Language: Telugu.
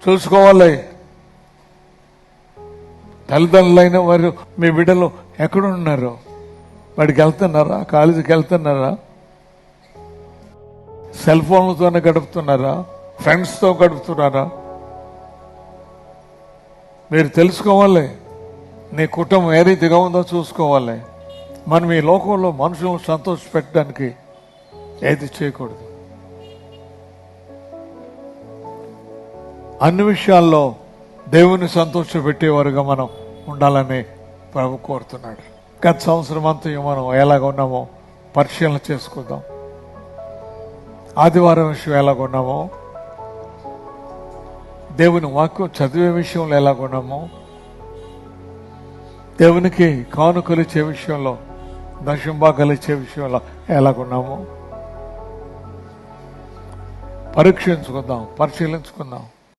చూసుకోవాలి. తల్లిదండ్రులైన వారు మీ బిడ్డలు ఎక్కడున్నారు? వాడికి వెళ్తున్నారా? కాలేజీకి వెళ్తున్నారా? సెల్ ఫోన్లతోనే గడుపుతున్నారా? ఫ్రెండ్స్తో గడుపుతున్నారా? మీరు తెలుసుకోవాలి. నీ కుటుంబం ఏ రీతిగా ఉందో చూసుకోవాలి. మనం ఈ లోకంలో మనుషులను సంతోషపెట్టడానికి ఏది చేయకూడదు. అన్ని విషయాల్లో దేవుని సంతోషపెట్టేవారుగా మనం ఉండాలని ప్రభు కోరుతున్నాడు. గత సంవత్సరం అంతా మనం ఎలాగ ఉన్నామో పరిశీలన చేసుకుందాం. ఆదివారం విషయం ఎలాగున్నామో, దేవుని వాక్యం చదివే విషయంలో ఎలాగున్నామో, దేవునికి కానుకలు ఇచ్చే విషయంలో, దశంభాగాలు ఇచ్చే విషయంలో ఎలాగున్నామో పరీక్షించుకుందాం, పరిశీలించుకుందాం.